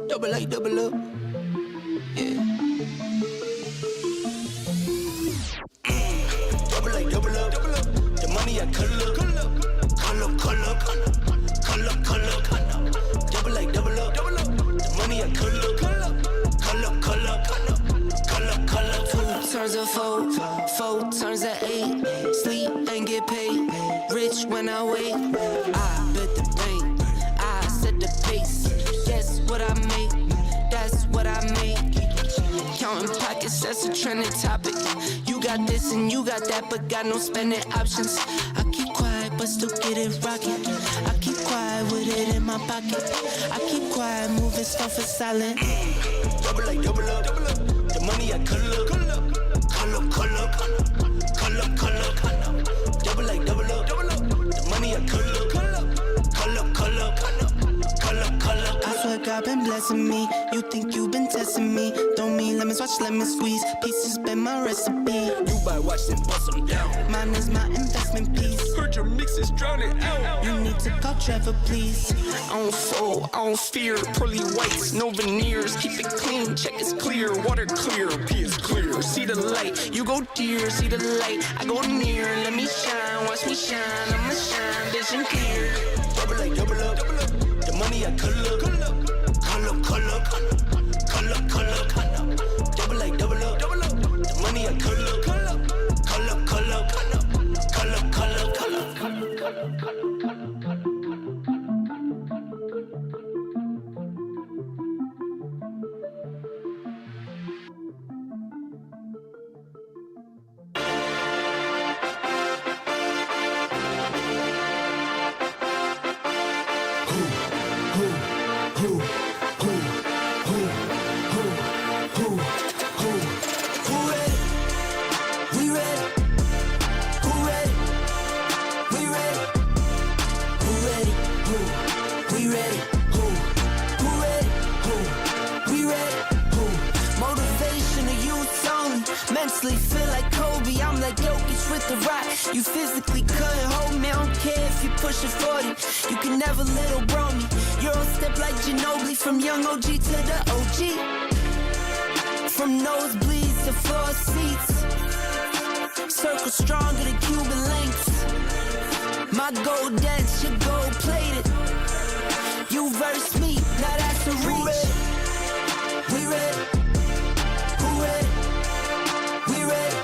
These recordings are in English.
Double A, double up. Yeah. Double A, double up. The money I color up. Color up. Double A, double up. The money I color up. Color. 2 turns of 4, 4 turns of 8. Sleep and get paid. Rich when I wake. I bet the bank. I set the pace. Guess what I make? That's what I make. Counting pockets, that's a trending topic. You got this and you got that, but got no spending options. I keep quiet, but still get it rocking. I keep quiet with it in my pocket. I keep quiet, moving stuff for silent. Double up. The money I color. Color. Double up. The money I color. I swear God been blessing me. You think you been testing me? Throw me lemons, watch lemon squeeze. Pieces been my recipe. You buy watch then bust them down. Mine is my investment piece. Heard your mixes drowning out. You need to call Trevor, please. I don't fold, I don't fear. Pearly whites, no veneers. Keep it clean, check it's clear. Water clear, P is clear. See the light, you go dear. See the light, I go near. Let me shine, watch me shine. I'ma shine, vision clear. Double up. The money I color. Color. Double up. The money I color. Color. Mentally feel like Kobe, I'm like Jokic with the rock. You physically couldn't hold me, I don't care if you pushing 40. You can never little bro me. Euro step like Ginobili, from young OG to the OG. From nosebleeds to floor seats. Circle stronger than Cuban links. My gold dance, your gold plated. You verse me, now that's a reach. We ready. Who ready? We ready.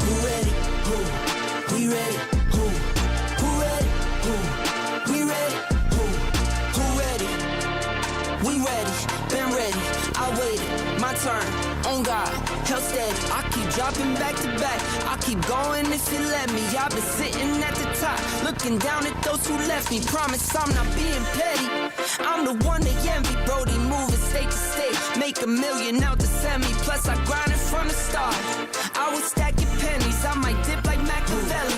Who ready? Who? We ready. Who? Who ready? Who? We ready. Who ready? We ready. Been ready. I waited. My turn. On God. Held steady. I keep dropping back to back. I keep going if you let me. I've been sitting at the top, looking down at those who left me. Promise I'm not being petty. I'm the one they envy. Brody moving state to state. Make $1 million out the semi. Plus I grinded from the start. I was stacking pennies. I might dip like Machiavelli.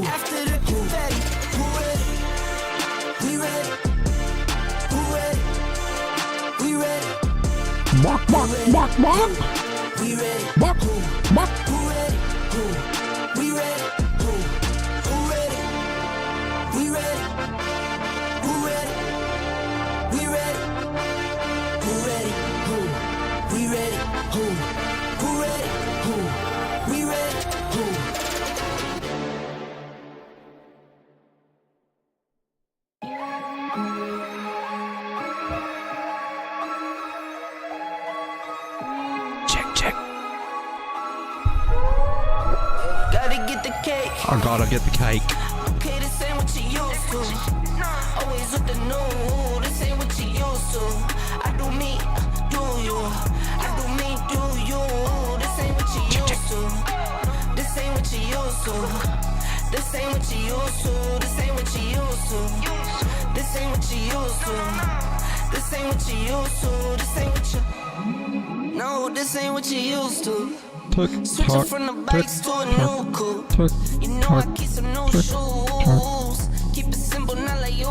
After the confetti. Who ready? We ready. Who ready? We ready. Mark. We ready. Mark. Who ready? Who? We ready. Who ready? We ready. Who ready? We ready. Who ready? Who? We ready. Who ready? Who? We ready. Who? Check. Gotta get the cake. I gotta get the cake. Okay, this ain't what you used to. Always with the new. This ain't what you used to. I do me, do you. I do me, do you. This ain't what you used to. This ain't what you used to. This ain't what you used to. This ain't what you used to. This ain't what you used to. This ain't what you used to. This ain't what you. No, this ain't what you used to. Switching from the bikes to a new coupe. You know I keep some new shoes. Keep it simple, not like you.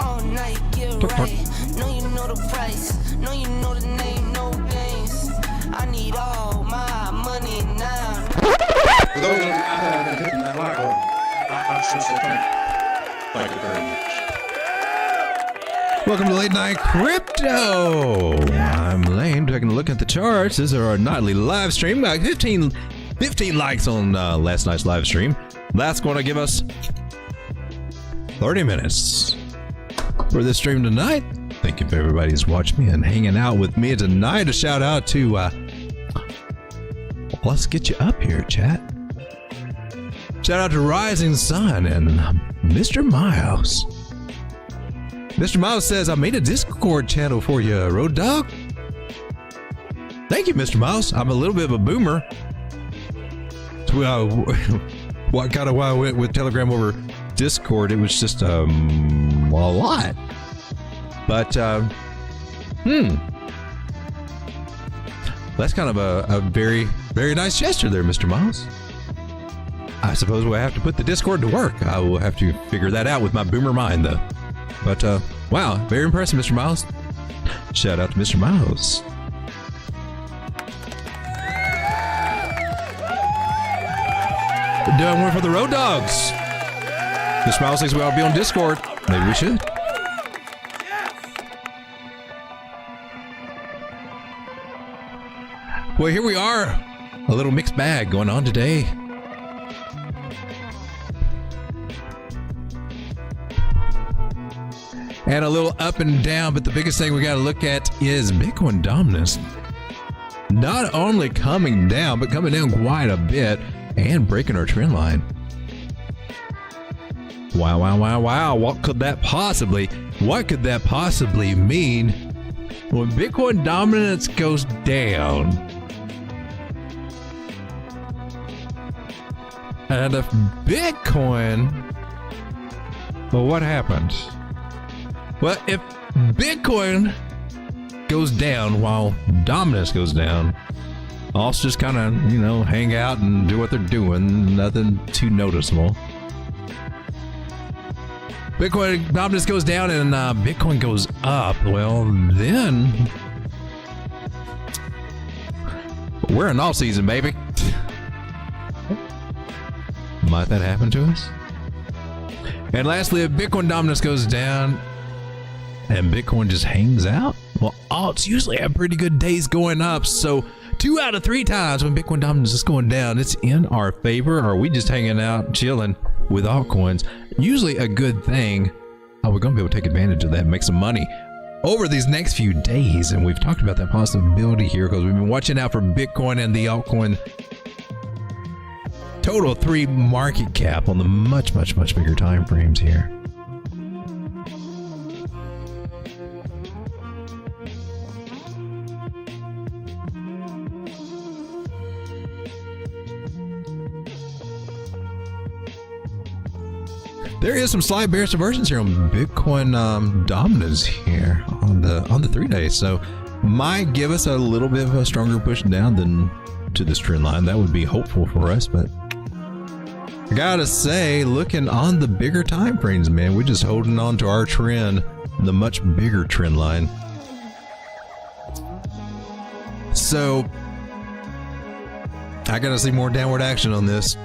All night, get right. Know you know the price. Know you know the name, no games. I need all my money now. For those of you out there that have been hitting that like button, I should say thank you. Thank you very much. Welcome to Late Night Crypto. I'm Lane, taking a look at the charts. This is our nightly live stream. Got 15 likes on last night's live stream. That's going to give us 30 minutes for this stream tonight. Thank you for everybody who's watching me and hanging out with me tonight. A shout out to, let's get you up here, chat. Shout out to Rising Sun and Mr. Miles. Mr. Miles says, I made a Discord channel for you, Road Dog. Thank you, Mr. Miles. I'm a little bit of a boomer. What kind of why I went with Telegram over Discord? It was just a lot. But that's kind of a very, very nice gesture there, Mr. Miles. I suppose we'll have to put the Discord to work. I will have to figure that out with my boomer mind, though. But, wow, very impressive, Mr. Miles. Shout out to Mr. Miles. Doing one for the Road Dogs. Mr. Miles thinks we ought to be on Discord. Maybe we should. Well, here we are. A little mixed bag going on today. And a little up and down, but the biggest thing we got to look at is Bitcoin dominance. Not only coming down, but coming down quite a bit and breaking our trend line. Wow, wow, wow, wow. What could that possibly mean when Bitcoin dominance goes down? And if Bitcoin, well, what happens? Well, if Bitcoin goes down while dominance goes down, I'll just kind of, hang out and do what they're doing. Nothing too noticeable. Bitcoin dominance goes down and Bitcoin goes up. Well, then we're in all season, baby. Might that happen to us? And lastly, if Bitcoin dominance goes down and Bitcoin just hangs out, well, alts usually have pretty good days going up. So 2 out of 3 times when Bitcoin dominance is going down, it's in our favor. Or are we just hanging out, chilling with altcoins? Usually a good thing. Oh, we're going to be able to take advantage of that and make some money over these next few days. And we've talked about that possibility here because we've been watching out for Bitcoin and the altcoin total 3 market cap on the much, much, much bigger time frames here. There is some slight bearish divergence here on Bitcoin dominance here on the 3-day, so might give us a little bit of a stronger push down than to this trend line. That would be hopeful for us, but I gotta say, looking on the bigger time frames, man, we're just holding on to our trend, the much bigger trend line. So I gotta see more downward action on this.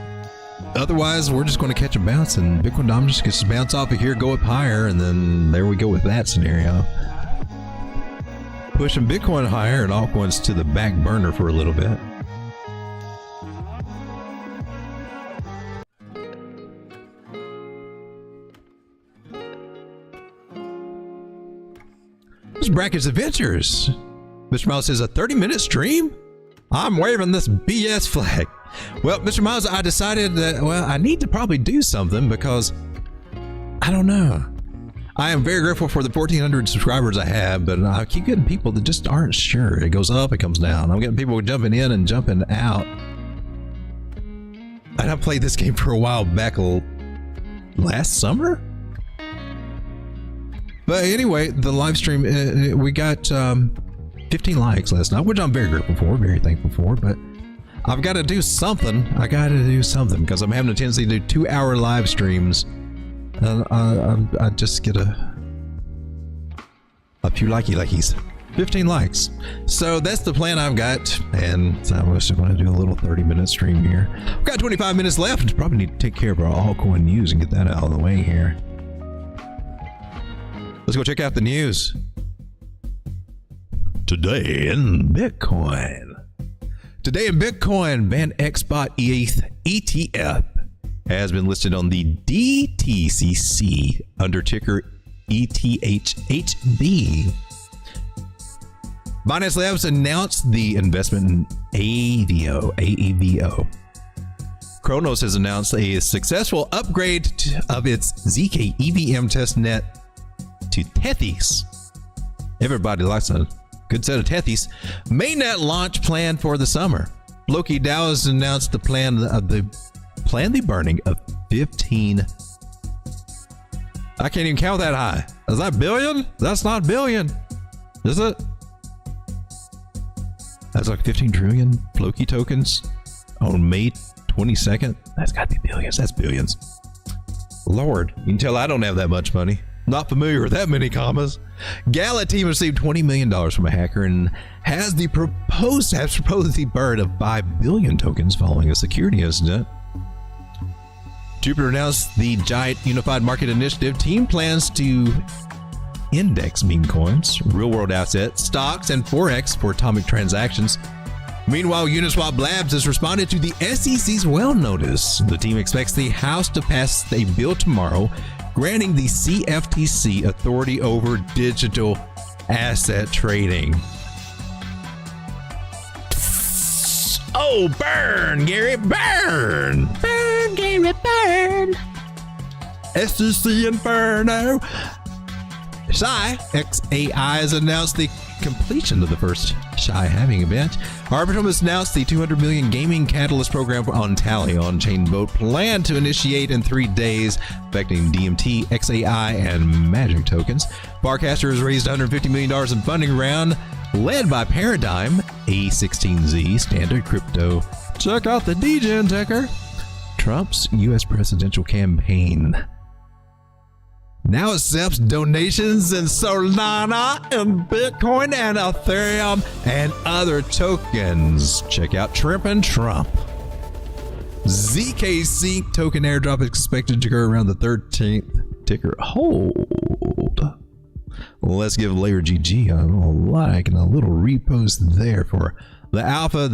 Otherwise, we're just going to catch a bounce, and Bitcoin dominance gets to bounce off of here, go up higher, and then there we go with that scenario. Pushing Bitcoin higher and altcoins to the back burner for a little bit. This is Brackets Adventures. Mr. Miles says, a 30-minute stream? I'm waving this BS flag. Well, Mr. Miles, I decided that, well, I need to probably do something because, I don't know. I am very grateful for the 1,400 subscribers I have, but I keep getting people that just aren't sure. It goes up, it comes down. I'm getting people jumping in and jumping out. And I played this game for a while back last summer. But anyway, the live stream, we got 15 likes last night, which I'm very grateful for, very thankful for, but I've got to do something. I got to do something because I'm having a tendency to do 2-hour live streams. And I just get a few likey-likies. 15 likes. So that's the plan I've got. And so I'm just going to do a little 30-minute stream here. We've got 25 minutes left. Probably need to take care of our altcoin news and get that out of the way here. Let's go check out the news. Today in Bitcoin. Today in Bitcoin, MexC ETH ETF has been listed on the DTCC under ticker ETHHB. Binance Labs announced the investment in AEVO. Kronos has announced a successful upgrade of its ZK EVM testnet to Tethys. Everybody likes a good set of Tethys. Mainnet launch planned for the summer. Loki DAO has announced the plan the burning of 15. I can't even count that high. Is that billion? That's not billion. Is it? That's like 15 trillion Floki tokens on May 22nd. That's got to be billions. That's billions. Lord, you can tell I don't have that much money. Not familiar with that many commas. Gala team received $20 million from a hacker and has proposed the burn of 5 billion tokens following a security incident. Jupiter announced the Giant Unified Market Initiative team plans to index meme coins, real-world assets, stocks, and Forex for atomic transactions. Meanwhile, Uniswap Labs has responded to the SEC's well notice. The team expects the House to pass a bill tomorrow, granting the CFTC authority over digital asset trading. Oh, burn, Gary, burn! Burn, Gary, burn! SEC Inferno! SecuX has announced the completion of the first Shy Having event. Arbitrum has announced the 200 million gaming catalyst program on Tally on-chain vote planned to initiate in 3 days, affecting DMT, XAI, and Magic tokens. Barcaster has raised $150 million in funding round, led by Paradigm, A16Z, Standard Crypto. Check out the Degen ticker. Trump's U.S. presidential campaign now accepts donations in Solana and Bitcoin and Ethereum and other tokens. Check out Trump and Trump. ZK token airdrop is expected to occur around the 13th. Ticker hold. Let's give Layer GG a little like and a little repost there for the alpha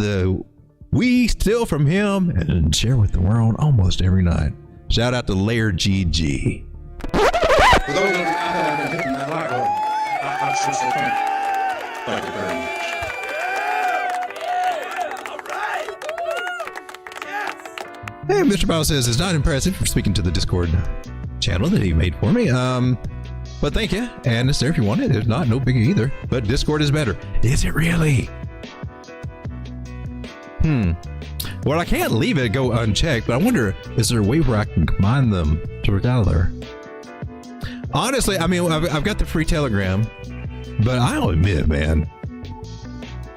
we steal from him and share with the world almost every night. Shout out to Layer GG. For those of you out there that have been hitting that like button, I sure say thank you very much. Hey, Mr. Bao says it's not impressive for speaking to the Discord channel that he made for me. But thank you, and it's there if you want it. If not, no biggie either. But Discord is better. Is it really? Well, I can't leave it go unchecked, but I wonder, is there a way where I can combine them together? Honestly, I mean, I've got the free Telegram, but I'll admit, man,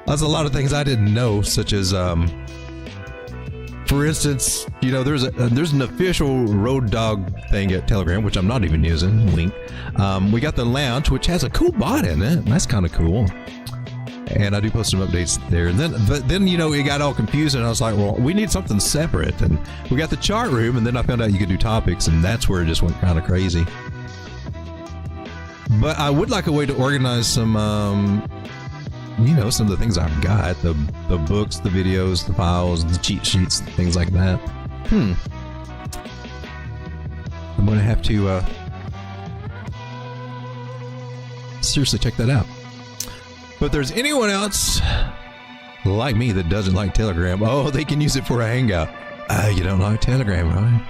there's a lot of things I didn't know, such as, for instance, you know, there's an official Road Dog thing at Telegram, which I'm not even using. Link. We got the Lounge, which has a cool bot in it. That's kind of cool. And I do post some updates there. And then you know, it got all confused, and I was like, well, we need something separate. And we got the chat room, and then I found out you could do topics, and that's where it just went kind of crazy. But I would like a way to organize some, you know, some of the things I've got, the books, the videos, the files, the cheat sheets, things like that. I'm going to have to seriously check that out. But if there's anyone else like me that doesn't like Telegram, oh, they can use it for a hangout. You don't like Telegram, right?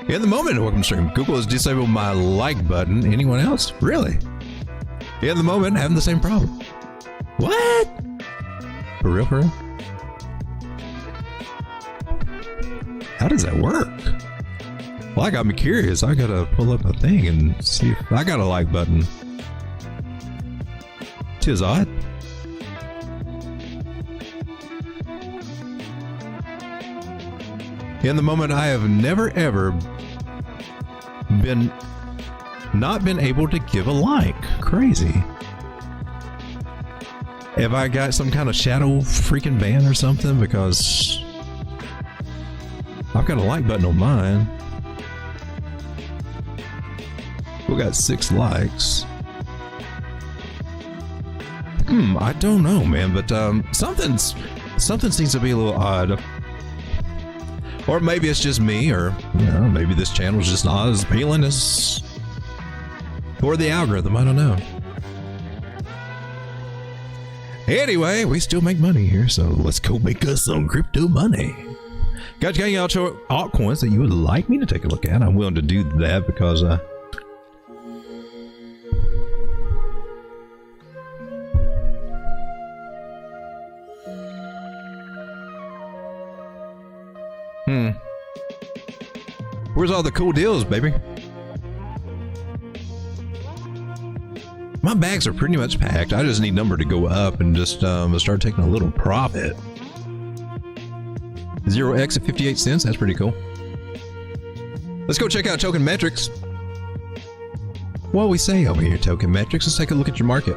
In the moment, welcome stream. Google has disabled my like button. Anyone else? Really? In the moment, having the same problem. What? For real, for real? How does that work? Well, I got me curious. I gotta pull up a thing and see if I got a like button. Tis odd. In the moment, I have never ever not been able to give a like. Crazy. Have I got some kind of shadow freaking ban or something? Because I've got a like button on mine. We got 6 likes. I don't know, man, but something seems to be a little odd. Or maybe it's just me, or maybe this channel's just not as appealing as, or the algorithm. I don't know. Anyway, we still make money here, so let's go make us some crypto money. Got any altcoins that you would like me to take a look at? I'm willing to do that because where's all the cool deals, baby? My bags are pretty much packed. I just need number to go up and just start taking a little profit. 0x at 58 cents. That's pretty cool. Let's go check out Tokenmetrics. What we say over here, Tokenmetrics? Let's take a look at your market.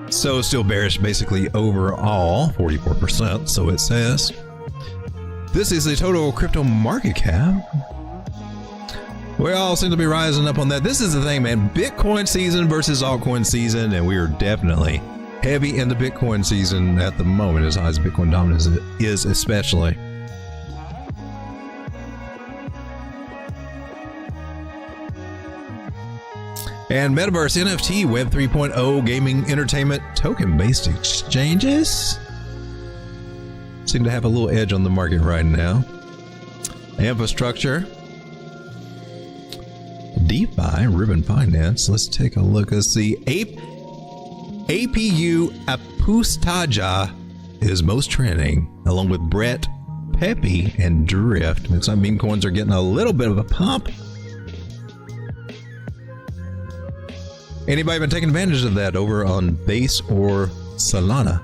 So still bearish basically overall, 44%, so it says. This is the total crypto market cap. We all seem to be rising up on that. This is the thing, man. Bitcoin season versus altcoin season, and we are definitely heavy in the Bitcoin season at the moment, as high as Bitcoin dominance is especially. And Metaverse, NFT, Web 3.0, gaming, entertainment, token-based exchanges seem to have a little edge on the market right now. Infrastructure, DeFi, Ribbon Finance. Let's take a look. Let's see. APU Apustaja is most trending, along with Brett, Pepe, and Drift. And some meme coins are getting a little bit of a pump. Anybody been taking advantage of that over on Base or Solana?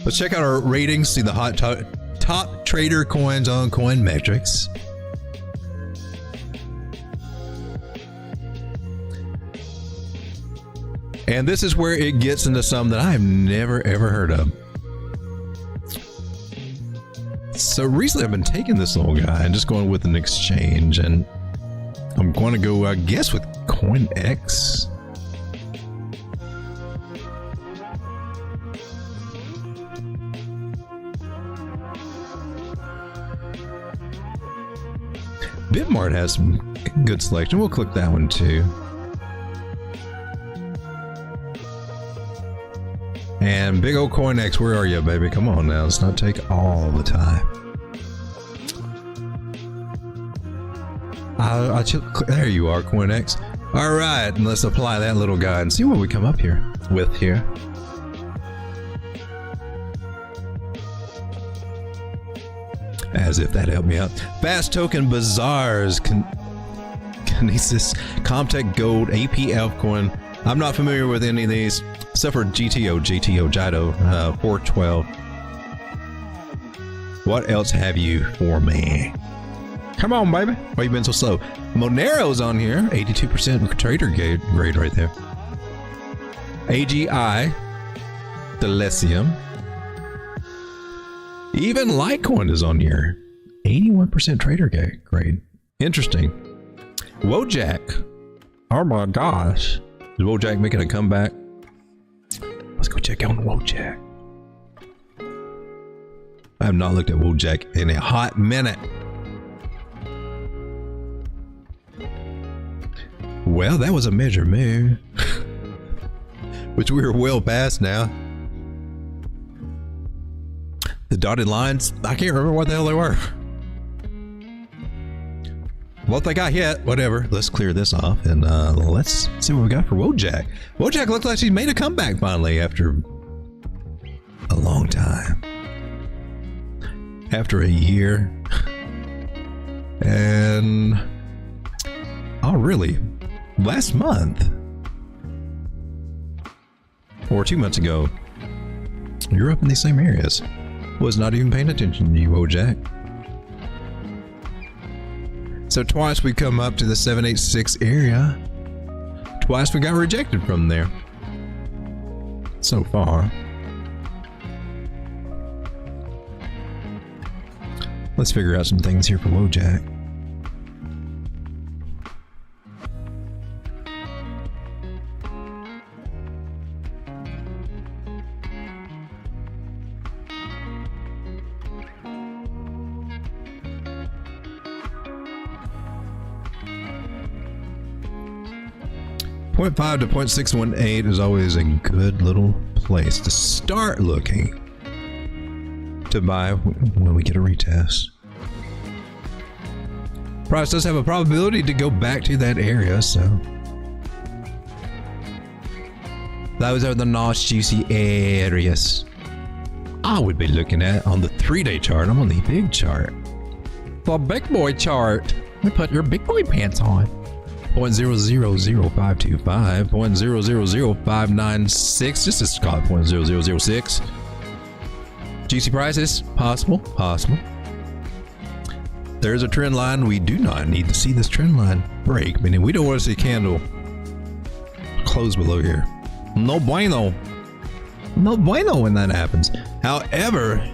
Let's check out our ratings, see the hot top trader coins on CoinMetrics. And this is where it gets into some that I've never ever heard of. So recently I've been taking this little guy and just going with an exchange, and I'm going to go, I guess, with CoinEx. Bitmart has some good selection. We'll click that one too. And big old CoinEx, where are you, baby? Come on now, let's not take all the time. There you are, CoinEx. All right, and let's apply that little guy and see what we come up here with here. As if that helped me out. Fast Token Bazaars, Kinesis, Comtech Gold, AP Altcoin. I'm not familiar with any of these, except for GTO, Jido, 412. What else have you for me? Come on, baby. Why you been so slow? Monero's on here, 82% trader grade right there. AGI, Delesium. Even Litecoin is on here, 81% trader grade. Interesting. Wojak. Oh my gosh. Is Wojak making a comeback? Let's go check out Wojak. I have not looked at Wojak in a hot minute. Well, that was a major move, which we are well past now. The dotted lines, I can't remember what the hell they were. Well, if they got hit, whatever. Let's clear this off and let's see what we got for Wojak. Wojak looks like she's made a comeback finally after a long time. After a year. And oh, really? Last month or 2 months ago, you're up in these same areas. Was not even paying attention to you, Wojak. So twice we come up to the 786 area. Twice we got rejected from there. so far. Let's figure out some things here for Wojak. .5 to 0.618 is always a good little place to start looking to buy when we get a retest. Price does have a probability to go back to that area, so those are the nice juicy areas I would be looking at on the 3-day chart. I'm on the big chart, the big boy chart. You put your big boy pants on. 0.000525, 0.000596, just as call it 0.0006. GC prices, possible. There's a trend line. We do not need to see this trend line break, meaning we don't want to see a candle close below here. No bueno. No bueno when that happens. However,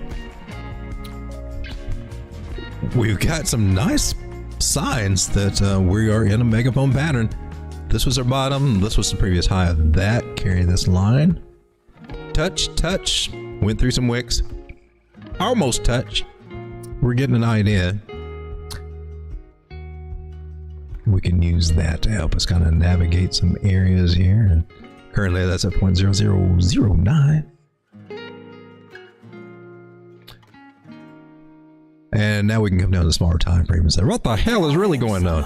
we've got some nice signs that we are in a megaphone pattern. This was our bottom. This was the previous high of that. Carry this line. Touch. Went through some wicks. Almost touch. We're getting an idea. We can use that to help us kind of navigate some areas here. And currently that's at 0.0009. And now we can come down to the smaller time frame and say, what the hell is really going on?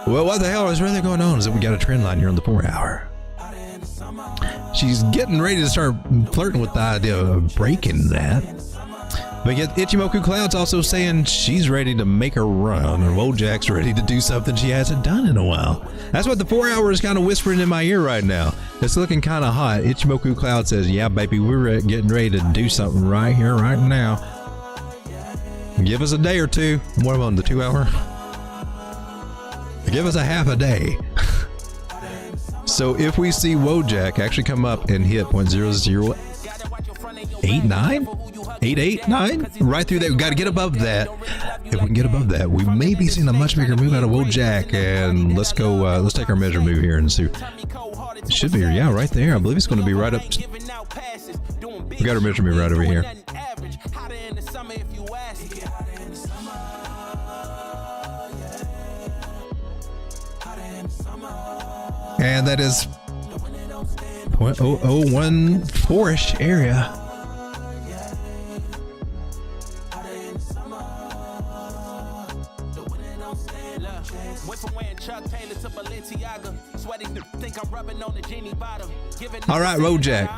Well, what the hell is really going on is that we got a trend line here on the 4 hour. She's getting ready to start flirting with the idea of breaking that. But yet Ichimoku Cloud's also saying she's ready to make a run, and Wojak's ready to do something she hasn't done in a while. That's what the 4 hour is kind of whispering in my ear right now. It's looking kind of hot. Ichimoku Cloud says, yeah, baby, we're getting ready to do something right here, right now. Give us a day or two. What am I on, the 2 hour? Give us a half a day. So if we see Wojak actually come up and hit 0.0089, right through there, we got to get above that. If we can get above that, we may be seeing a much bigger move out of Wojak. And let's go. Let's take our measure move here and see. It should be, yeah, right there. I believe it's going to be right up. We got our measure move right over here. And that is 0.0014-ish area. All right, Wojak.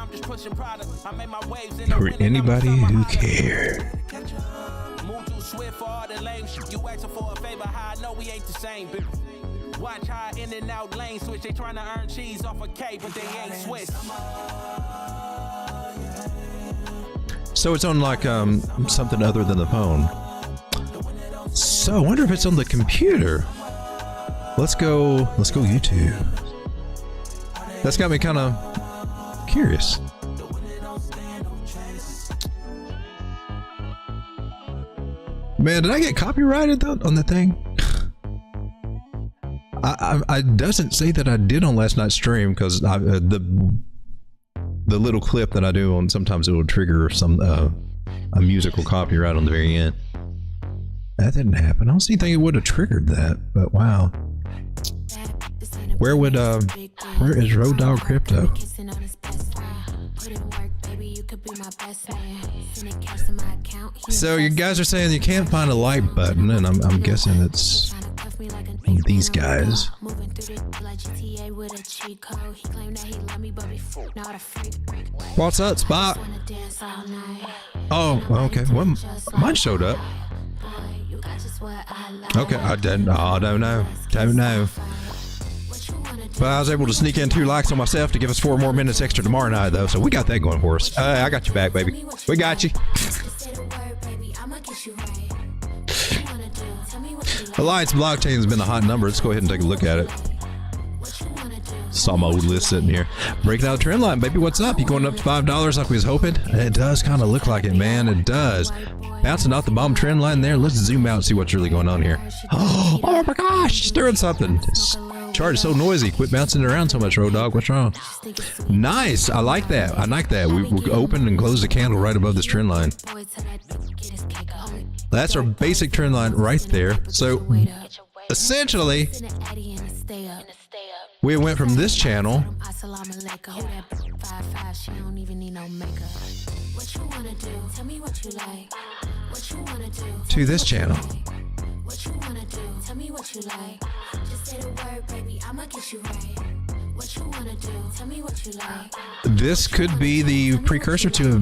For anybody who cares. Watch how in and out lane switch. They trying to earn cheese off a K, but they ain't Swiss. So it's on like something other than the phone. So I wonder if it's on the computer. Let's go YouTube. That's got me kind of curious. Man, did I get copyrighted though on the thing? I doesn't say that I did on last night's stream, because the little clip that I do on, sometimes it will trigger some a musical copyright on the very end. That didn't happen. I don't see anything it would have triggered that, but wow. Where is Road Dog Crypto? So you guys are saying you can't find a like button, and I'm guessing it's these guys. What's up, Spot? Oh, okay. Well, mine showed up. Okay, I don't know. But I was able to sneak in 2 likes on myself to give us 4 more minutes extra tomorrow night, though. So we got that going for us. I got you back, baby. We got you. Alliance blockchain has been a hot number. Let's go ahead and take a look at it. Saw my old list sitting here. Breaking out the trend line, baby. What's up? You going up to $5 like we was hoping? It does kind of look like it, man. It does. Bouncing off the bottom trend line there. Let's zoom out and see what's really going on here. Oh my gosh, it's doing something. This chart is so noisy. Quit bouncing it around so much, Road Dog. What's wrong? Nice. I like that. I like that. We opened and closed the candle right above this trend line. That's our basic trend line right there. So essentially, we went from this channel to this channel. This could be the precursor to a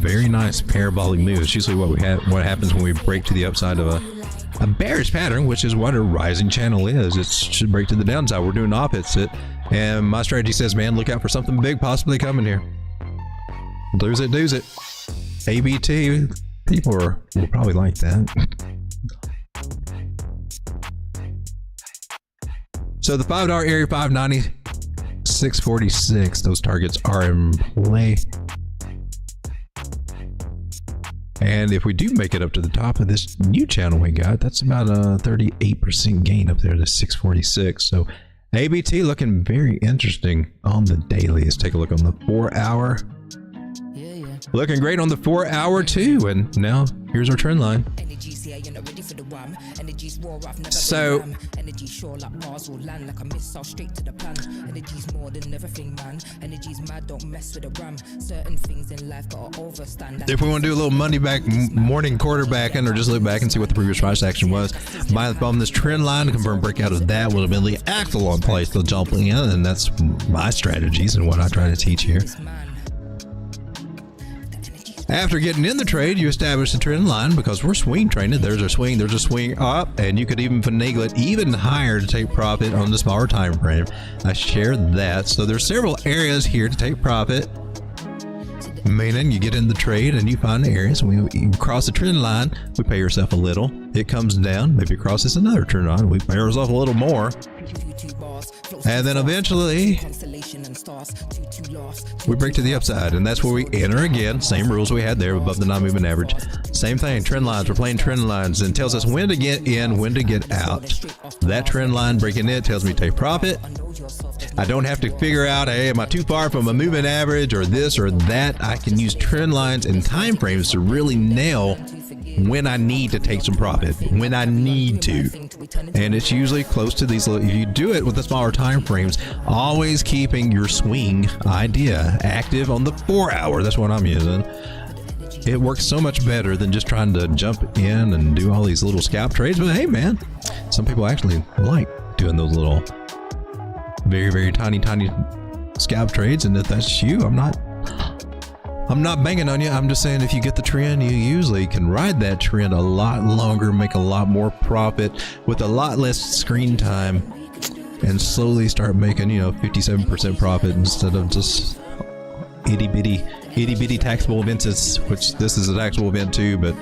very nice parabolic move. It's usually what happens when we break to the upside of a bearish pattern, which is what a rising channel is. It should break to the downside. We're doing opposite, and my strategy says, man, look out for something big possibly coming here. Lose it, do's it. ABT, people will probably like that. So the $5 area, 590, 646, those targets are in play. And if we do make it up to the top of this new channel we got, that's about a 38% gain up there to 646. So ABT looking very interesting on the daily. Let's take a look on the 4 hour. Looking great on the 4 hour too. And now here's our trend line. So if we want to do a little money back morning quarterbacking, or just look back and see what the previous price action was, buy from this trend line to confirm breakout of that will immediately act along place to jump in, and that's my strategies and what I try to teach here. After getting in the trade, you establish the trend line because we're swing trading. There's a swing up, and you could even finagle it even higher to take profit on the smaller time frame. I shared that. So there's several areas here to take profit, meaning you get in the trade and you find the areas. When you cross the trend line, we pay yourself a little. It comes down, maybe crosses another trend line. We pay ourselves a little more. And then eventually we break to the upside, and that's where we enter again. Same rules we had there above the non-moving average. Same thing, trend lines. We're playing trend lines, and tells us when to get in, when to get out. That trend line breaking in tells me to take profit. I don't have to figure out, hey, am I too far from a moving average or this or that? I can use trend lines and time frames to really nail when I need to take some profit, when I need to. And it's usually close to these little, if you do it with the smaller time frames, always keeping your swing idea active on the 4 hour. That's what I'm using. It works so much better than just trying to jump in and do all these little scalp trades. But hey, man, some people actually like doing those little very, very tiny scalp trades. And if that's you, I'm not banging on you. I'm just saying, if you get the trend, you usually can ride that trend a lot longer, make a lot more profit with a lot less screen time, and slowly start making, 57% profit instead of just itty bitty taxable events, which this is a taxable event too, but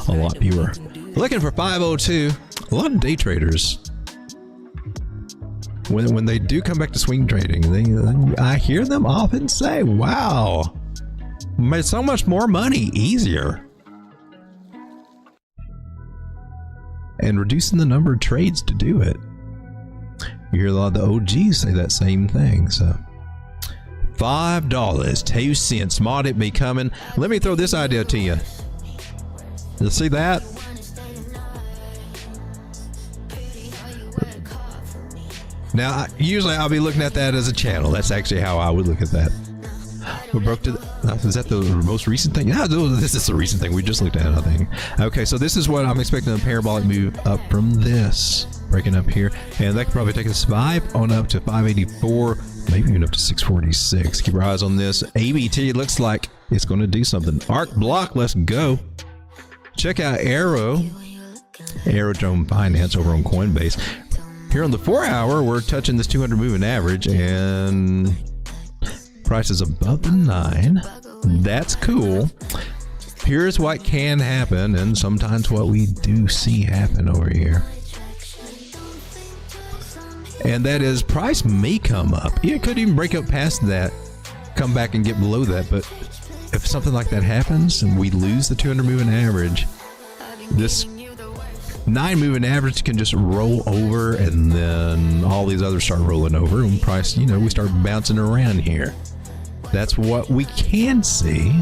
a lot fewer. Looking for 502. A lot of day traders, when they do come back to swing trading, I hear them often say, wow, made so much more money easier, and reducing the number of trades to do it. You hear a lot of the OGs say that same thing. So $5, 2 cents. Mod it be coming. Let me throw this idea to you. You see that? Now, usually I'll be looking at that as a channel. That's actually how I would look at that. We broke to is that the most recent thing? Yeah, this is the recent thing. We just looked at it, I think. Okay, so this is what I'm expecting, a parabolic move up from this. Breaking up here. And that could probably take us 5 on up to 584, maybe even up to 646. Keep your eyes on this. ABT looks like it's going to do something. Arc block, let's go. Check out Aerodrome Finance over on Coinbase. Here on the 4 hour, we're touching this 200 moving average, and price is above the 9. That's cool. Here's what can happen, and sometimes what we do see happen over here. and that is price may come up. It could even break up past that, come back and get below that. But if something like that happens and we lose the 200 moving average, this 9 moving average can just roll over, and then all these others start rolling over, and price, we start bouncing around here. That's what we can see.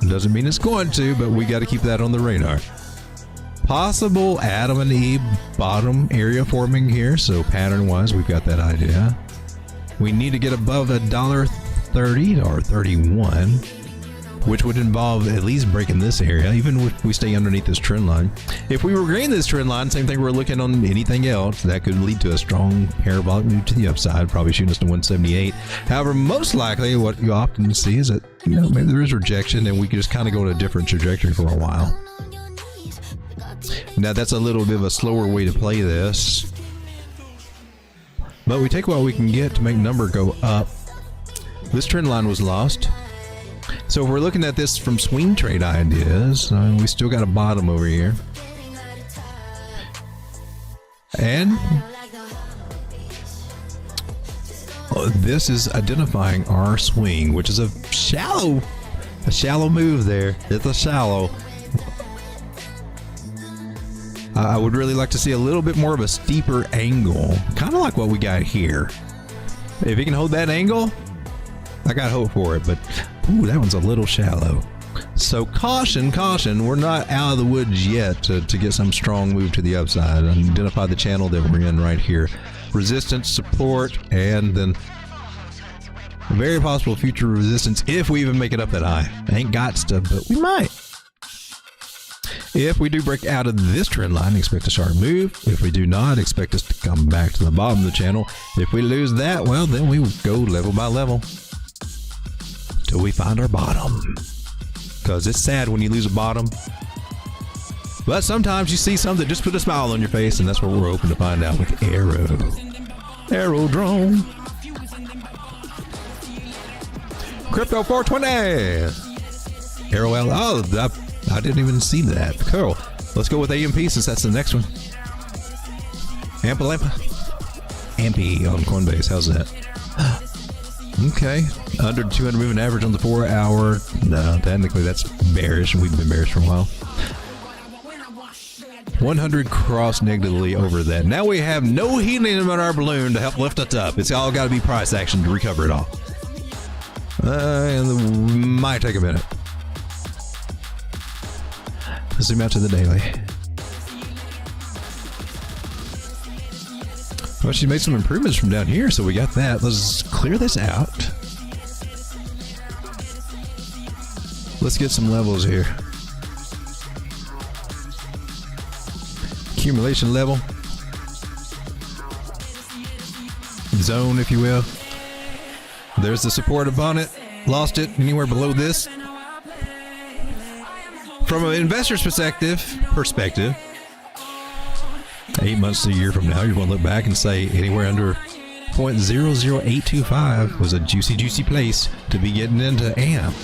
Doesn't mean it's going to, but we got to keep that on the radar. Possible Adam and Eve bottom area forming here, so pattern wise we've got that idea. We need to get above $1.30 or 31, which would involve at least breaking this area, even if we stay underneath this trend line. If we regain this trend line, same thing we're looking on anything else, that could lead to a strong parabolic move to the upside, probably shooting us to 178. However, most likely what you often see is that maybe there is rejection and we can just kind of go in a different trajectory for a while. Now that's a little bit of a slower way to play this, but we take what we can get to make number go up. This trend line was lost. So if we're looking at this from swing trade ideas, we still got a bottom over here. And this is identifying our swing, which is a shallow move there. It's a shallow. I would really like to see a little bit more of a steeper angle, kind of like what we got here. If he can hold that angle, I got hope for it, but ooh, that one's a little shallow. So caution, we're not out of the woods yet to get some strong move to the upside. Identify the channel that we're in right here. Resistance, support, and then very possible future resistance if we even make it up that high. Ain't got stuff, but we might. If we do break out of this trend line, expect a sharp move. If we do not, expect us to come back to the bottom of the channel. If we lose that, well, then we will go level by level till we find our bottom. Because it's sad when you lose a bottom. But sometimes you see something that just put a smile on your face, and that's what we're hoping to find out with Arrow drone. Crypto 420. Arrow L. Oh, I didn't even see that. Cool. Let's go with AMP since that's the next one. Ampi on Coinbase. How's that? Okay. Under 200 moving average on the 4 hour. No, technically that's bearish. We've been bearish for a while. 100 crossed negatively over that. Now we have no helium in our balloon to help lift us up. It's all got to be price action to recover it all. And it might take a minute. Let's zoom out to the daily. Well, she made some improvements from down here, so we got that. Let's clear this out. Let's get some levels here. Accumulation level. Zone, if you will. There's the support upon it. Lost it anywhere below this. From an investor's perspective, 8 months to a year from now, you're going to look back and say anywhere under 0.00825 was a juicy place to be getting into AMP.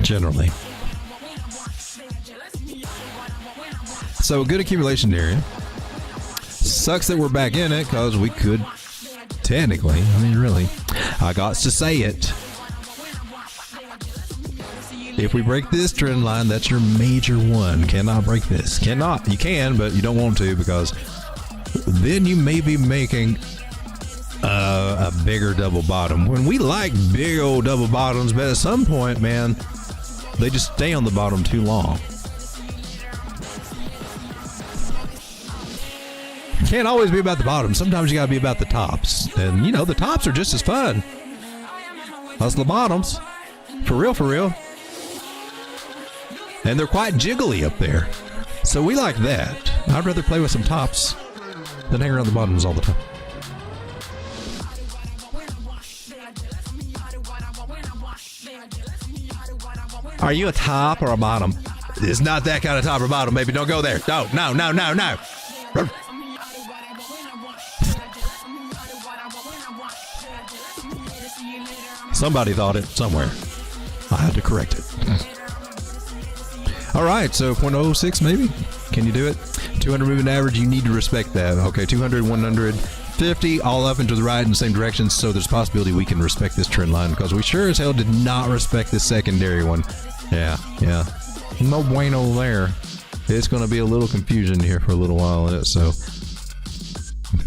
Generally. So good accumulation area. Sucks that we're back in it because we could technically, really, I got to say it. If we break this trend line, that's your major one. Cannot break this. Cannot. You can, but you don't want to because then you may be making a bigger double bottom. When we like big old double bottoms, but at some point, man, they just stay on the bottom too long. Can't always be about the bottom. Sometimes you gotta be about the tops. And the tops are just as fun as the bottoms. For real. And they're quite jiggly up there. So we like that. I'd rather play with some tops than hang around the bottoms all the time. Are you a top or a bottom? It's not that kind of top or bottom, baby. Don't go there. No. Somebody thought it somewhere. I had to correct it. All right, so 0.06 maybe. Can you do it? 200 moving average, you need to respect that. Okay, 200, 150, all up and to the right in the same direction. So there's a possibility we can respect this trend line because we sure as hell did not respect this secondary one. Yeah. No bueno there. It's going to be a little confusion here for a little while in it. So,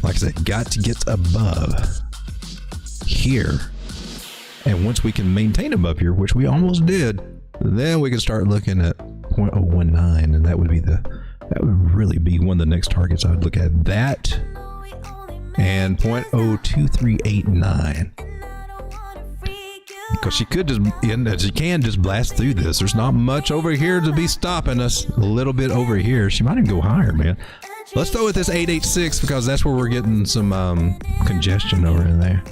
like I said, got to get above here. And once we can maintain above here, which we almost did, then we can start looking at 0.019, and that would really be one of the next targets I would look at. That and 0.02389. Because she can just blast through this. There's not much over here to be stopping us. A little bit over here. She might even go higher, man. Let's throw with this 886 because that's where we're getting some congestion over in there.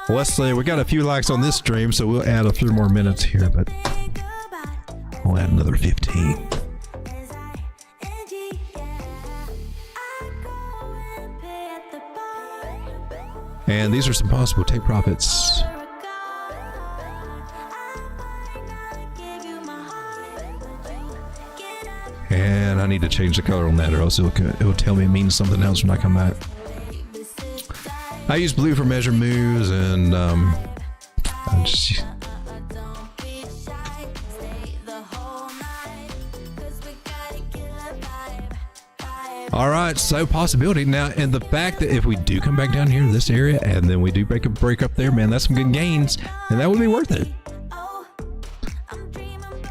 Let's say we got a few likes on this stream, so we'll add a few more minutes here, but we'll add another 15. And these are some possible take profits. And I need to change the color on that, or else it will tell me it means something else when I come back. I use blue for measure moves, and all right, so possibility now, and the fact that if we do come back down here to this area, and then we do break up there, man, that's some good gains, and that would be worth it.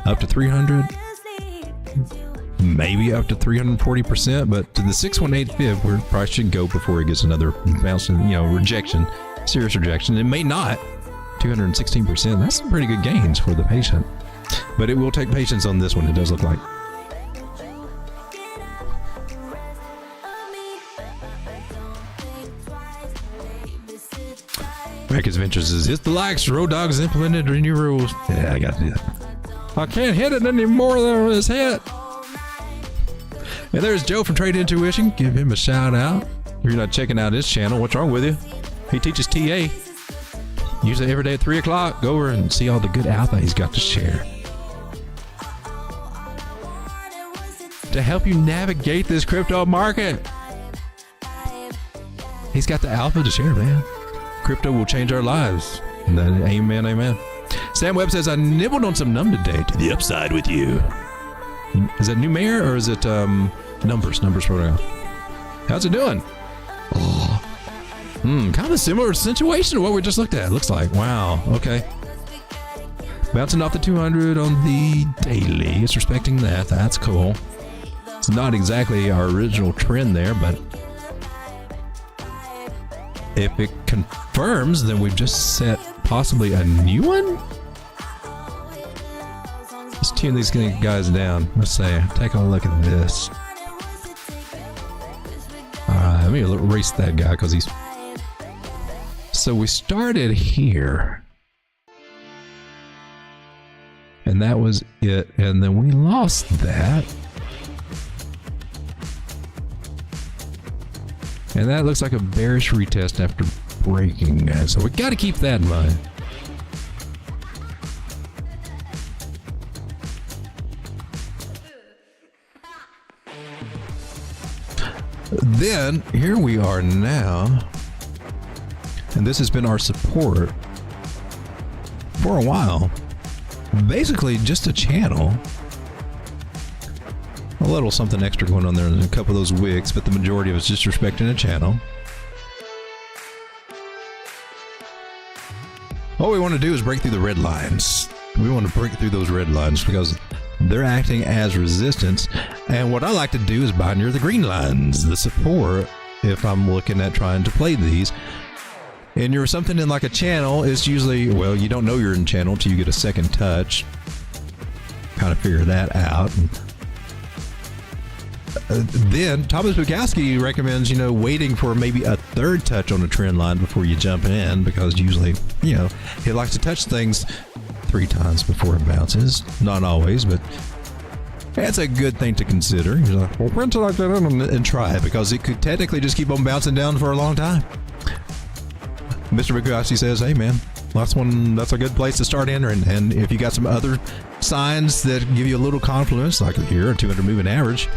Up to 300, maybe up to 340%, but to the 618.5, where price should go before it gets another bounce, rejection, serious rejection. It may not. 216%. That's some pretty good gains for the patient, but it will take patience on this one. It does look like. Records Ventures is hit the likes. Road Dogs implemented new rules. Yeah, I got to do that. I can't hit it anymore than it's hit. And there's Joe from Trade Intuition. Give him a shout out. If you're not checking out his channel, what's wrong with you? He teaches TA. Usually every day at 3 o'clock. Go over and see all the good alpha he's got to share. To help you navigate this crypto market. He's got the alpha to share, man. Crypto will change our lives. And then, amen, amen. Sam Webb says, I nibbled on some num today. To the upside with you. Is that new mayor or is it numbers protocol? How's it doing? Oh. Kind of a similar situation to what we just looked at. Looks like. Wow. Okay. Bouncing off the 200 on the daily. It's respecting that. That's cool. It's not exactly our original trend there, but if it confirms, then we've just set possibly a new one? Let's tune these guys down. Let's say, take a look at this. Alright, let me erase that guy because he's... So we started here. And that was it. And then we lost that. And that looks like a bearish retest after breaking, guys. So we got to keep that in mind. Then, here we are now. And this has been our support for a while. Basically, just a channel. A little something extra going on there in a couple of those wicks, but the majority of it's just respecting a channel. All we want to do is break through the red lines. We want to break through those red lines because they're acting as resistance. And what I like to do is buy near the green lines, the support, if I'm looking at trying to play these. And you're something in like a channel, it's usually, well, you don't know you're in channel until you get a second touch. Kind of figure that out. Then Thomas Bukowski recommends, waiting for maybe a third touch on a trend line before you jump in, because usually, he likes to touch things 3 times before it bounces. Not always, but that's a good thing to consider. You're like, well, when till I get in and try it, because it could technically just keep on bouncing down for a long time. Mr. Bukowski says, hey man, that's a good place to start entering. And if you got some other signs that give you a little confluence, like here, a 200 moving average.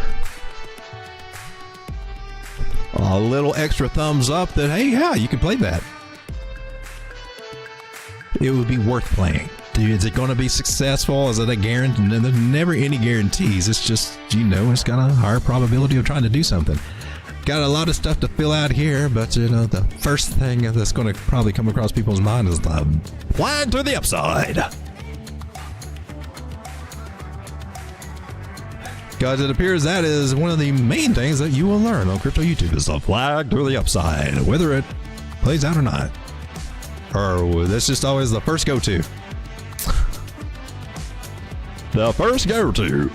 A little extra thumbs up that, hey, yeah, you can play that. It would be worth playing. Is it going to be successful? Is it a guarantee? There's never any guarantees. It's just, you know, it's got a higher probability of trying to do something. Got a lot of stuff to fill out here, but, you know, the first thing that's going to probably come across people's mind is the flag to the upside. Guys, it appears that is one of the main things that you will learn on Crypto YouTube is the flag to the upside, whether it plays out or not. Or that's just always the first go-to. The first go-to,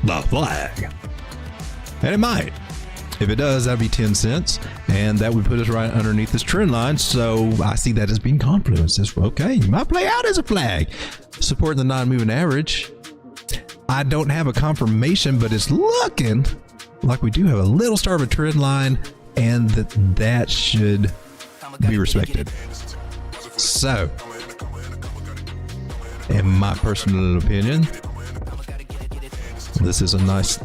the flag. And it might. If it does, that'd be 10 cents. And that would put us right underneath this trend line. So I see that as being confluence. It's okay, you might play out as a flag. Supporting the non-moving average. I don't have a confirmation, but it's looking like we do have a little start of a trend line, and that should be respected. So, in my personal opinion, this is a nice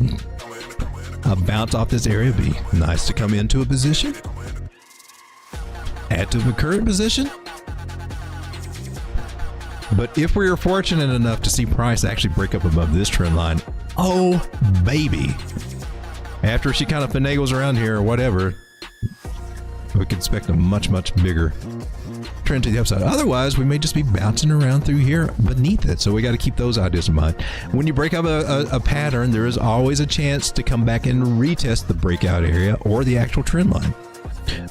bounce off this area. Be nice to come into a position, add to the current position. But if we are fortunate enough to see price actually break up above this trend line, oh baby, after she kind of finagles around here or whatever, we could expect a much bigger trend to the upside. Otherwise, we may just be bouncing around through here beneath it. So we got to keep those ideas in mind. When you break up a pattern, there is always a chance to come back and retest the breakout area or the actual trend line.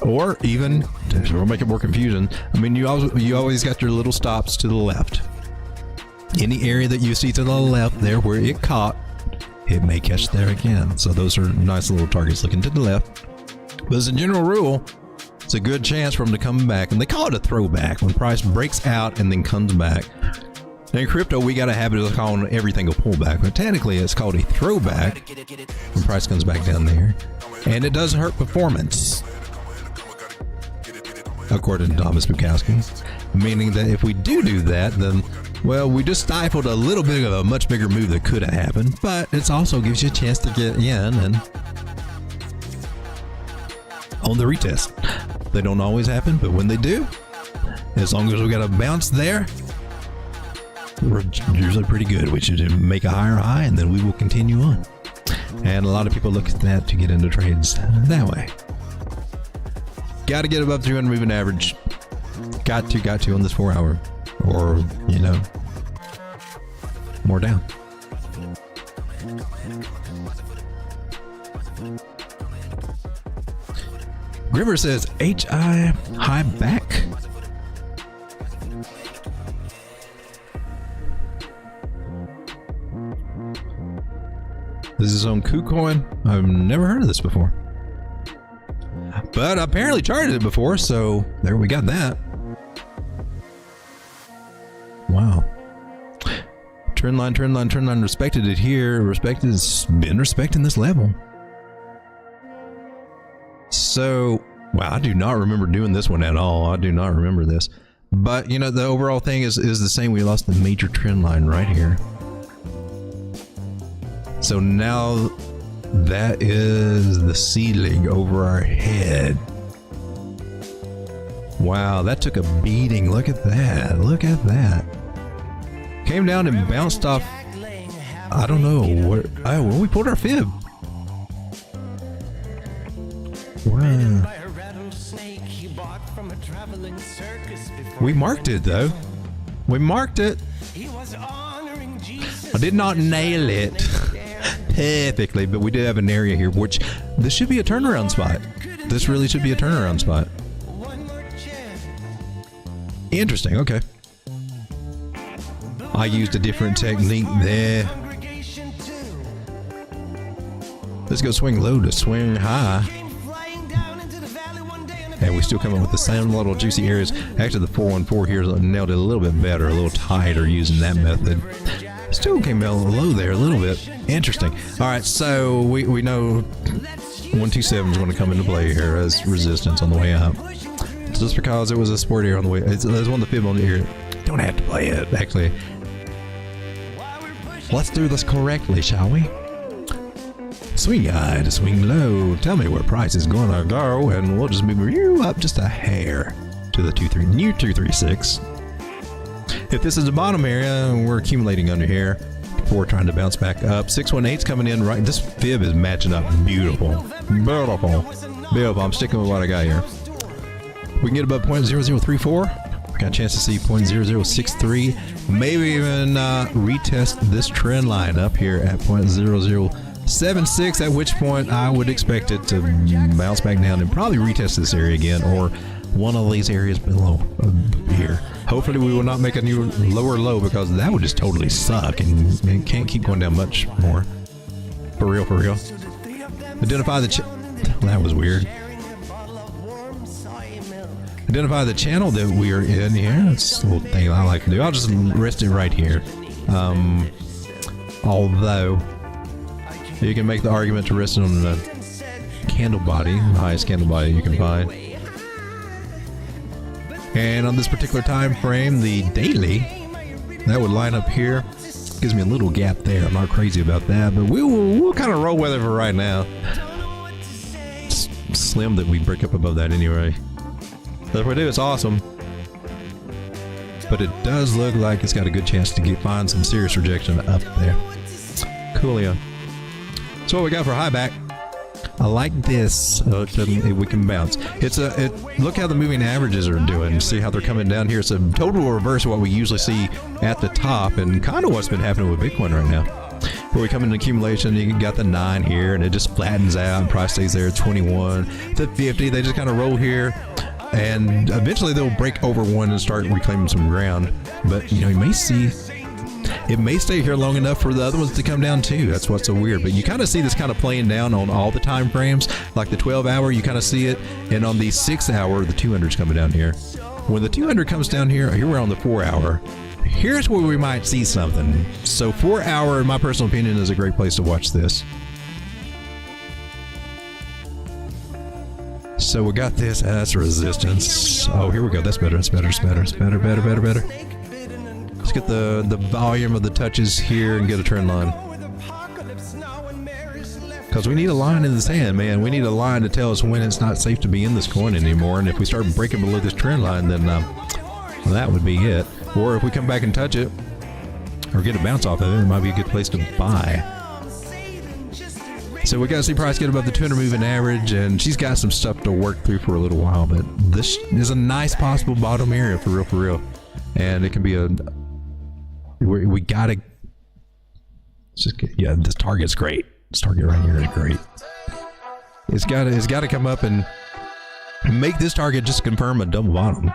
Or even, we'll make it more confusing, I mean, you always got your little stops to the left. Any area that you see to the left there where it caught, it may catch there again. So those are nice little targets looking to the left. But as a general rule, it's a good chance for them to come back. And they call it a throwback when price breaks out and then comes back. In crypto, we got a habit of calling everything a pullback, but technically it's called a throwback when price comes back down there. And it doesn't hurt performance, according to Thomas Bukowski, meaning that if we do that, then, well, we just stifled a little bit of a much bigger move that could have happened, but it also gives you a chance to get in and on the retest. They don't always happen, but when they do, as long as we got a bounce there, we're usually pretty good. We should make a higher high and then we will continue on. And a lot of people look at that to get into trades that way. Got to get above 300 moving average. Got to on this 4 hour, or, you know, more down. River says HI high back. This is on KuCoin. I've never heard of this before, but apparently charted it before, so there we got that. Wow. Trend line respected it here. It's been respecting this level. So, wow, I do not remember doing this one at all. I do not remember this. But, you know, the overall thing is the same. We lost the major trend line right here. So now that is the ceiling over our head. Wow, that took a beating. Look at that. Look at that. Came down and bounced off. I don't know where. Oh, well, we pulled our fib. Wow. We marked it though. We marked it. I did not nail it perfectly, but we did have an area here, which this should be a turnaround spot. This really should be a turnaround spot. Interesting. Okay. I used a different technique there. Let's go swing low to swing high. And we still come up with the same little juicy areas. Actually, the 414 here nailed it a little bit better, a little tighter using that method. Still came out low there a little bit. Interesting. All right, so we know 127 is going to come into play here as resistance on the way up. Just because it was a sport here on the way, it's one of the fib on the ear. Don't have to play it, actually. Let's do this correctly, shall we? Swing high to swing low. Tell me where price is gonna go, and we'll just move you up just a hair to the new 236. If this is the bottom area, we're accumulating under here before trying to bounce back up. 618's coming in right. This fib is matching up beautiful. Beautiful. Beautiful. I'm sticking with what I got here. We can get above 0.0034. We got a chance to see 0.0063. Maybe even retest this trend line up here at 0.0076, at which point I would expect it to bounce back down and probably retest this area again, or one of these areas below here. Hopefully we will not make a new lower low, because that would just totally suck, and it can't keep going down much more. For real, for real. Identify the that was weird. Identify the channel that we are in here. That's a little thing I like to do. I'll just rest it right here. Although you can make the argument to rest it on the candle body, the highest candle body you can find. And on this particular time frame, the daily, that would line up here. Gives me a little gap there. I'm not crazy about that, but we'll kind of roll with it for right now. It's slim that we break up above that anyway. But if we do, it's awesome. But it does look like it's got a good chance to find some serious rejection up there. Coolio. So what we got for high back? I like this. We can bounce. Look how the moving averages are doing. See how they're coming down here. It's a total reverse of what we usually see at the top, and kind of what's been happening with Bitcoin right now. Where we come into accumulation, you got the 9 here, and it just flattens out, and price stays there at 21 to 50. They just kind of roll here, and eventually they'll break over 1 and start reclaiming some ground. But you know, you may see. It may stay here long enough for the other ones to come down too. That's what's so weird. But you kind of see this kind of playing down on all the time frames. Like the 12-hour, you kind of see it. And on the 6-hour, the 200's coming down here. When the 200 comes down here we're on the 4-hour. Here's where we might see something. So 4-hour, in my personal opinion, is a great place to watch this. So we got this. That's resistance. Oh, here we go. That's better. That's better. That's better. It's better. Better. Better. Better. Let's get the volume of the touches here and get a trend line. Because we need a line in the sand, man. We need a line to tell us when it's not safe to be in this coin anymore. And if we start breaking below this trend line, then well, that would be it. Or if we come back and touch it, or get a bounce off of it, it might be a good place to buy. So we got to see price get above the 200 moving average, and she's got some stuff to work through for a little while. But this is a nice possible bottom area for real, for real. And it can be a... We gotta, yeah, this target's great. This target right here is great. It's gotta come up and make this target just confirm a double bottom.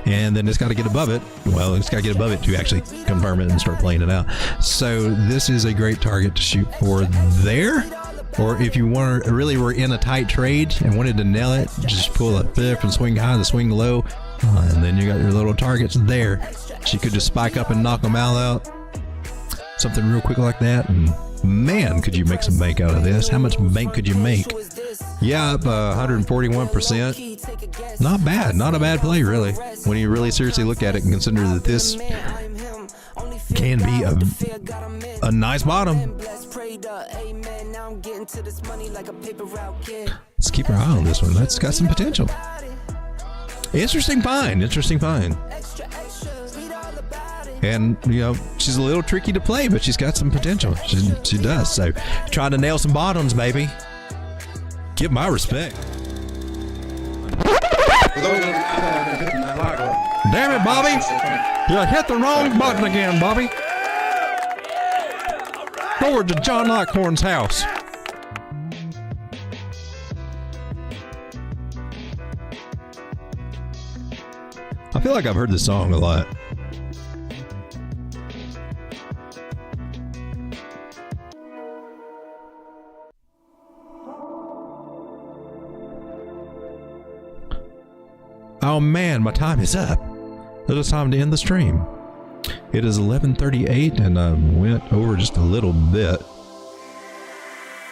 And then it's got to get above it. Well, it's got to get above it to actually confirm it and start playing it out. So this is a great target to shoot for there. Or if you want to really were in a tight trade and wanted to nail it, just pull a fifth and swing high, the swing low, and then you got your little targets there. She could just spike up and knock them all out. Something real quick like that, and man, could you make some bank out of this? How much bank could you make? Yeah, up 141%. Not bad. Not a bad play, really. When you really seriously look at it and consider that this can be a nice bottom. Let's keep our eye on this one. That's got some potential. Interesting find. Interesting find. And, you know, she's a little tricky to play, but she's got some potential. She does. So, trying to nail some bottoms, baby. Give my respect. Damn it, Bobby. You hit the wrong button again, Bobby. Forward to John Lockhorn's house. I feel like I've heard this song a lot. Oh man, my time is up. It is time to end the stream. It is 11:38 and I went over just a little bit.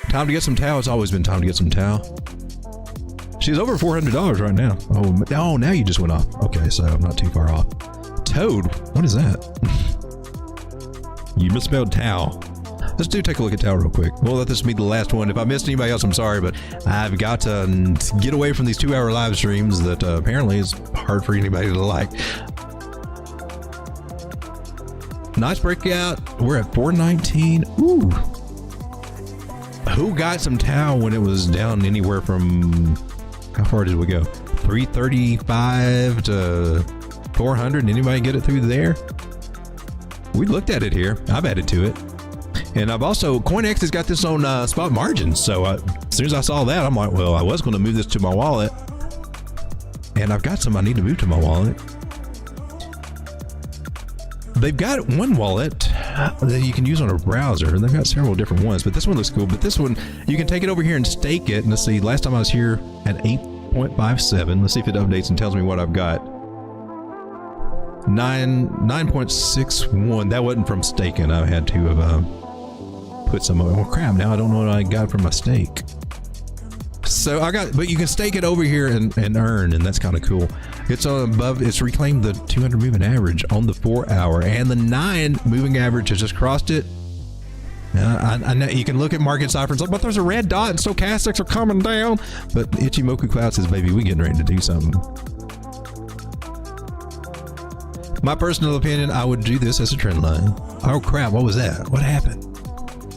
Time to get some towel. It's always been time to get some towel. She's over $400 right now. Oh, now you just went off. Okay, so I'm not too far off. Toad, what is that? You misspelled Tau. Let's take a look at Tau real quick. We'll let this be the last one. If I missed anybody else, I'm sorry, but I've got to get away from these 2-hour live streams that apparently is hard for anybody to like. Nice breakout. We're at 419. Ooh. Who got some Tau when it was down anywhere from, how far did we go? 335 to 400. Anybody get it through there? We looked at it here. I've added to it. And I've also, CoinEx has got this on spot margins. So as soon as I saw that, I'm like, well, I was going to move this to my wallet. And I've got some I need to move to my wallet. They've got one wallet that you can use on a browser. They've got several different ones, but this one looks cool. But this one, you can take it over here and stake it. And let's see, last time I was here at 8.57. Let's see if it updates and tells me what I've got. 9.61. That wasn't from staking. I had to have put some. Well, crap! Now I don't know what I got from my stake. So I got, but you can stake it over here and earn, and that's kind of cool. It's on above. It's reclaimed the 200 moving average on the 4-hour, and the 9 moving average has just crossed it. I know you can look at market ciphers, but there's a red dot, and stochastics are coming down. But Ichimoku Cloud says, "Baby, we getting ready to do something." My personal opinion, I would do this as a trend line. Oh crap! What was that? What happened?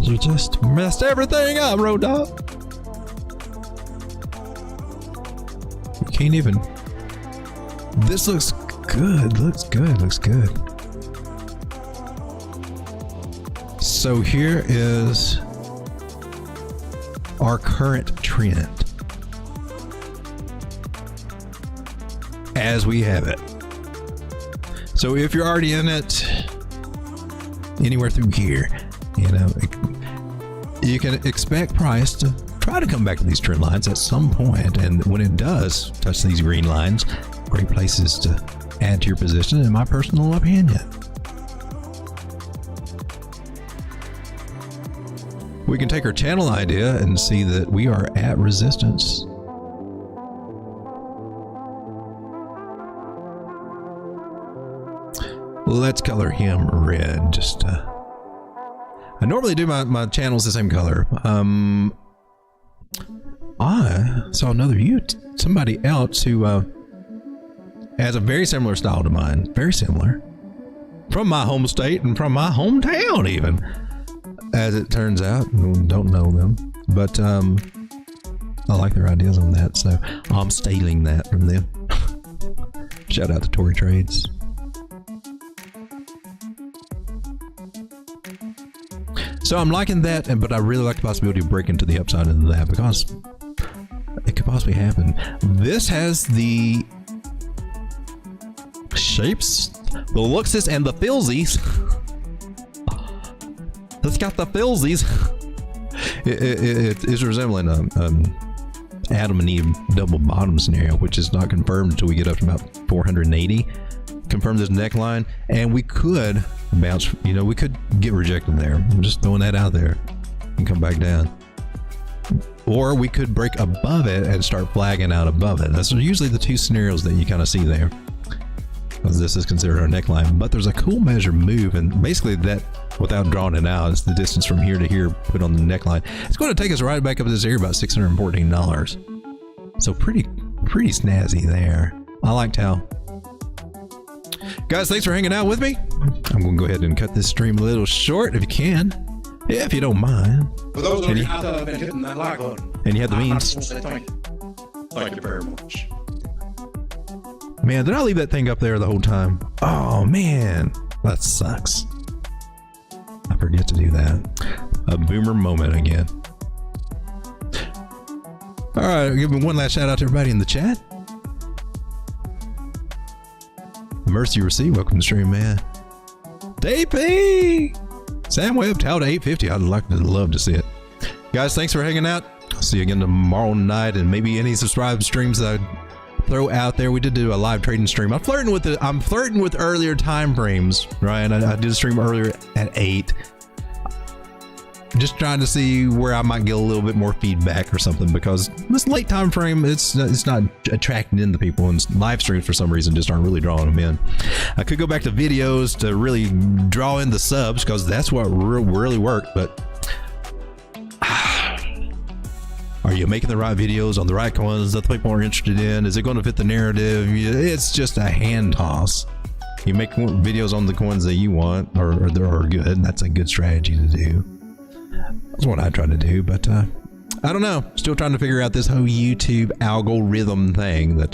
You just messed everything up, Road Dog. You can't even. This looks good. Looks good. Looks good. So here is our current trend as we have it. So if you're already in it, anywhere through here, you know, you can expect price to try to come back to these trend lines at some point. And when it does touch these green lines, great places to add to your position, in my personal opinion. We can take our channel idea and see that we are at resistance. Let's color him red. Just I normally do my channels the same color. I saw another somebody else who has a very similar style to mine, very similar, from my home state and from my hometown even, as it turns out. Don't know them, but I like their ideas on that, so I'm stealing that from them. Shout out to Tory Trades. So I'm liking that, but I really like the possibility of breaking to the upside of that because it could possibly happen. This has the shapes, the lookses, and the feelsies. It's got the feelsies. It is resembling Adam and Eve double bottom scenario, which is not confirmed until we get up to about 480. Confirm this neckline, and we could bounce, you know, we could get rejected there. I'm just throwing that out there and come back down. Or we could break above it and start flagging out above it. That's usually the two scenarios that you kind of see there, because this is considered our neckline. But there's a cool measure move, and basically that, without drawing it out, is the distance from here to here put on the neckline. It's going to take us right back up to this area, about $614. So pretty snazzy there. I liked how. Guys, thanks for hanging out with me. I'm going to go ahead and cut this stream a little short if you can. If you don't mind. For those of you out there that have been hitting that like button, And you have the means. I just want to say thank you. Thank you very much. Man, did I leave that thing up there the whole time? Oh, man. That sucks. I forget to do that. A boomer moment again. All right, I'll give me one last shout out to everybody in the chat. Mercy Receive, welcome to the stream, man. DP! Sam Webb, Tau to 850. I'd love to see it. Guys, thanks for hanging out. I'll see you again tomorrow night, and maybe any subscribe streams that I throw out there. We did do a live trading stream. I'm flirting with earlier time frames, right? I did a stream earlier at 8. Just trying to see where I might get a little bit more feedback or something, because this late time frame, it's not attracting in the people, and live streams for some reason just aren't really drawing them in. I could go back to videos to really draw in the subs, because that's what really worked, but are you making the right videos on the right coins that the people are interested in? Is it going to fit the narrative? It's just a hand toss. You make videos on the coins that you want or are good, and that's a good strategy to do. That's what I try to do, but I don't know. Still trying to figure out this whole YouTube algorithm thing that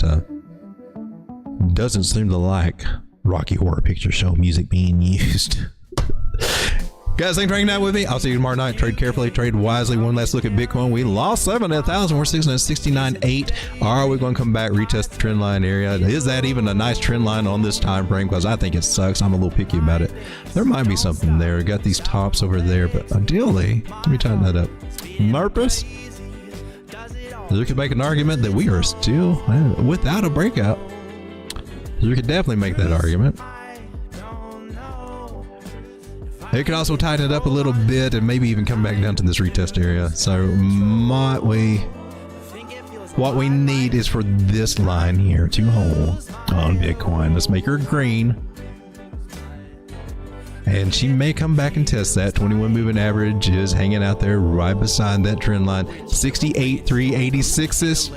doesn't seem to like Rocky Horror Picture Show music being used. Guys, thanks for hanging out with me. I'll see you tomorrow night. Trade carefully, trade wisely. One last look at Bitcoin. We lost 7,000. We're 669.8. Are we going to come back, retest the trend line area? Is that even a nice trend line on this time frame? Because I think it sucks. I'm a little picky about it. There might be something there. We got these tops over there, but ideally, let me tighten that up. Purpose? You could make an argument that we are still without a breakout. You could definitely make that argument. You can also tighten it up a little bit and maybe even come back down to this retest area. So what we need is for this line here to hold on Bitcoin. Let's make her green. And she may come back and test that. 21 moving average is hanging out there right beside that trend line. 68,386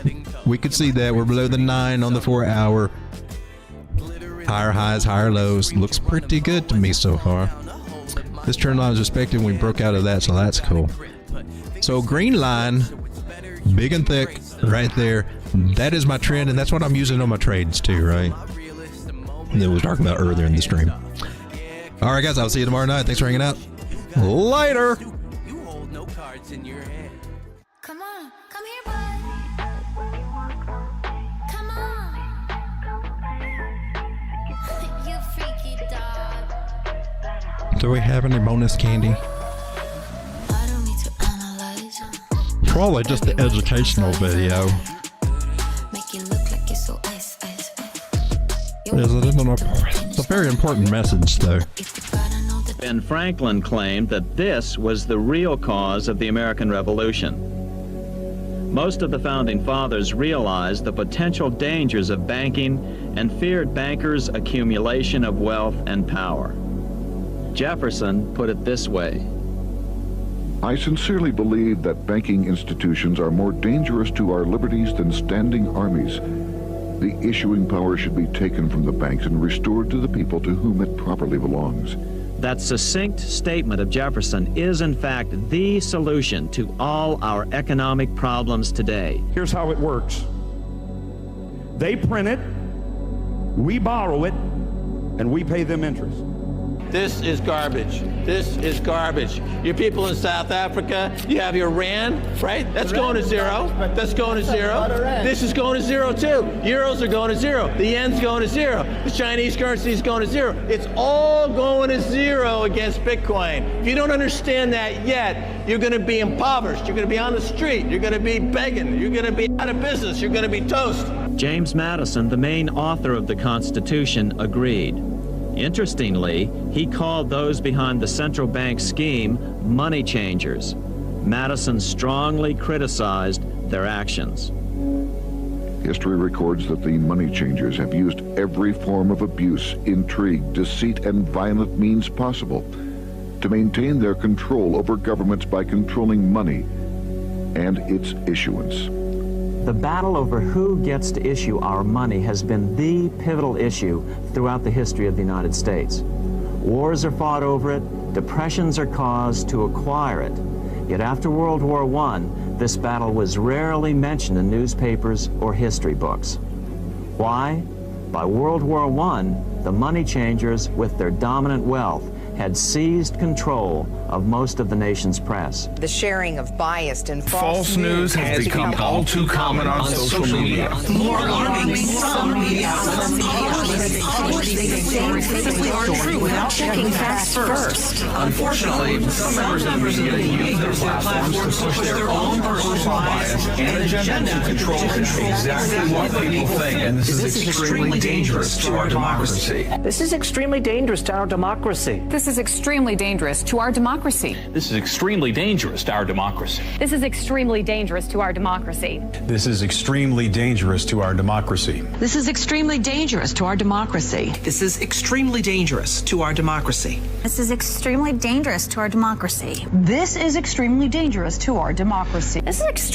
we could see that. We're below the 9 on the 4 hour. Higher highs, higher lows. Looks pretty good to me so far. This trend line was respected when we broke out of that, so that's cool. So green line, big and thick, right there. That is my trend, and that's what I'm using on my trades too, right? And that we were talking about earlier in the stream. All right, guys, I'll see you tomorrow night. Thanks for hanging out. Later. Come on, come here, bud. Come on. You freaky dog. Do we have any bonus candy? I don't need to analyze. Probably just the educational video. Make it look like you're so ice. It's a very important message, though. Ben Franklin claimed that this was the real cause of the American Revolution. Most of the founding fathers realized the potential dangers of banking and feared bankers' accumulation of wealth and power. Jefferson put it this way: I sincerely believe that banking institutions are more dangerous to our liberties than standing armies. The issuing power should be taken from the banks and restored to the people to whom it properly belongs. That succinct statement of Jefferson is, in fact, the solution to all our economic problems today. Here's how it works. They print it, we borrow it, and we pay them interest. This is garbage. This is garbage. Your people in South Africa, you have your rand, right? That's going to zero. That's going to zero. This is going to zero too. Euros are going to zero. The yen's going to zero. The Chinese currency is going to zero. It's all going to zero against Bitcoin. If you don't understand that yet, you're going to be impoverished. You're going to be on the street. You're going to be begging. You're going to be out of business. You're going to be toast. James Madison, the main author of the Constitution, agreed. Interestingly, he called those behind the central bank scheme money changers. Madison strongly criticized their actions. History records that the money changers have used every form of abuse, intrigue, deceit, and violent means possible to maintain their control over governments by controlling money and its issuance. The battle over who gets to issue our money has been the pivotal issue throughout the history of the United States. Wars are fought over it, depressions are caused to acquire it. Yet after World War I, this battle was rarely mentioned in newspapers or history books. Why? By World War I, the money changers, with their dominant wealth, had seized control of most of the nation's press. The sharing of biased and false news has become all too common on social media. More alarming, some media publish these things simply aren't true without checking facts first. Unfortunately, some members of the media use their platforms to push their own personal bias and agenda to control exactly what people think, and this is extremely dangerous to our democracy. This is extremely dangerous to our democracy. This This is extremely dangerous to our democracy. This is extremely dangerous to our democracy. This is extremely dangerous to our democracy. This is extremely dangerous to our democracy. This is extremely dangerous to our democracy. This is extremely dangerous to our democracy. This is extremely dangerous to our democracy. This is extremely dangerous to our democracy. This is extremely